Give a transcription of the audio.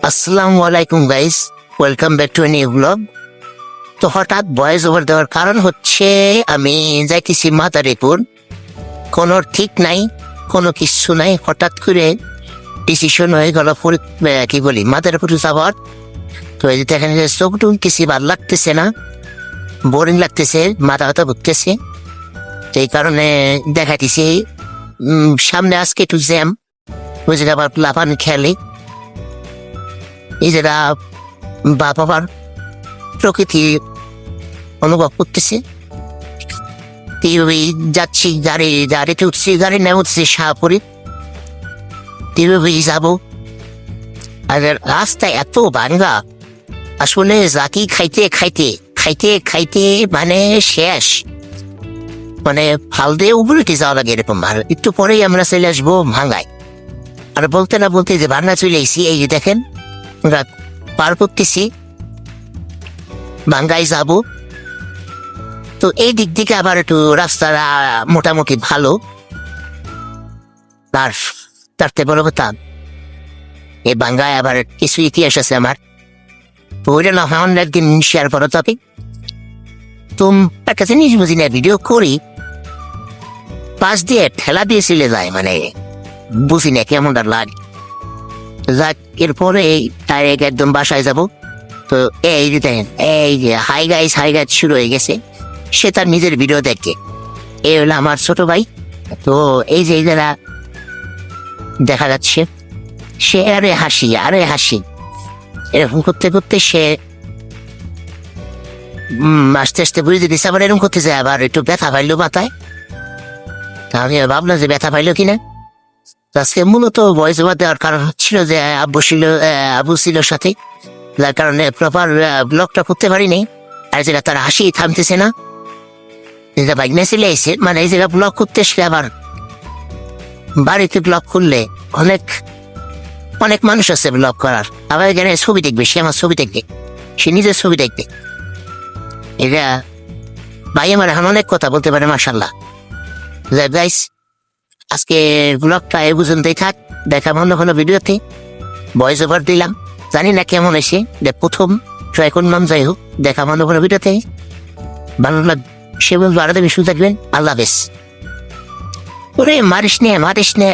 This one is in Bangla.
আসসালামু আলাইকুম guys, welcome back to a new blog. তো হঠাৎ ভয়েস ওভার দেওয়ার কারণ হচ্ছে আমি যাইতেছি মাদারীপুর, কোনো ঠিক নাই, কোনো কিছু নাই, হঠাৎ করে ডিসিশন হয়ে গেল কি বলি মাদারীপুর যাওয়ার। তো এই যে দেখেন চোখ টুলতেছি, ভালো লাগতেছে না, বোরিং লাগতেছে, মাথা ব্যথা ঘুরতেছে। তো এই কারণে দেখাইতেছি সামনে আজকে একটু জ্যাম, ওই যে আবার লাফান খেলে, এই যেটা বাবার প্রকৃতি অনুভব করতেছে। যাচ্ছি, গাড়িতে উঠছি, গাড়ি না উঠছি শাহপুরি যাবো। আর রাস্তা এত ভাঙ্গা, আসলে জাকি খাইতে খাইতে খাইতে খাইতে মানে শেষ, মানে ফাল দিয়ে উবুলটি যাওয়া লাগে এরকম। আর একটু পরেই আমরা চলে আসবো ভাঙ্গায়। আর বলতে না বলতে যে ভাঙ্গা চলে এসেছি, এই যে দেখেন পার করতেছি, ভাঙ্গাই যাব। তো এই দিক থেকে আবার একটু রাস্তাটা মোটামুটি ভালো। আর তারতে বড় কথা, এই ভাঙ্গায় আবার কিছু ইতিহাস আছে আমার, তো ওইটা না হয় অন্য একদিন শেয়ার করো। তবে তো একটা জিনিস বুঝি না, ভিডিও করি পাশ দিয়ে ঠেলা দিয়ে চলে যায়, মানে বুঝি না কেমনটা লাগে। যাক, এরপরে ডাইরেক্ট একদম বাসায় যাব। তো এই যে দেখেন, এই যে হাই গাইস শুরু হয়ে গেছে, সে তার নিজের ভিডিও দেখে। এই হলো আমার ছোট ভাই। তো এই যে যারা দেখা যাচ্ছে, সে আরে হাসি এরকম করতে করতে সে আস্তে আস্তে বুঝতে দিচ্ছে, আবার এরকম করতে যায়, আবার একটু ব্যথা পাইলো মাথায়। আমি ভাবলাম যে ব্যথা পাইলো কিনা। আজকে মূলত ভয়েস ওভার দেওয়ার কারণ হচ্ছিল যে আবু ছিল সাথে, যার কারণে প্রপার ব্লগটা করতে পারিনি। আর যেটা তার হাসি থামতেছে না, যেটা বাইক চলে এসে, মানে এই জায়গা ব্লগ করতে আসলে আবার বাড়িতে ব্লগ করলে অনেক অনেক মানুষ আছে ব্লগ করার, আবার এখানে ছবি দেখবে, সে আমার ছবি দেখবে, সে নিজের ছবি দেখবে। এটা ভাই আমার এখন অনেক কথা বলতে পারে, মাশাআল্লাহ। গাইস, আজকে ব্লগটা এই পর্যন্তই থাক, দেখা অন্য কোনো ভিডিওতে। ভয়েস ওভার দিলাম, জানি না কেমন এসে, প্রথম ট্রাই করলাম। যাই হোক, দেখা অন্য কোনো ভিডিওতে, ভালো লাগ সে বলবো। আরো বেশি থাকবেন, আল্লাহ হাফেজ। ওরে মারিস নে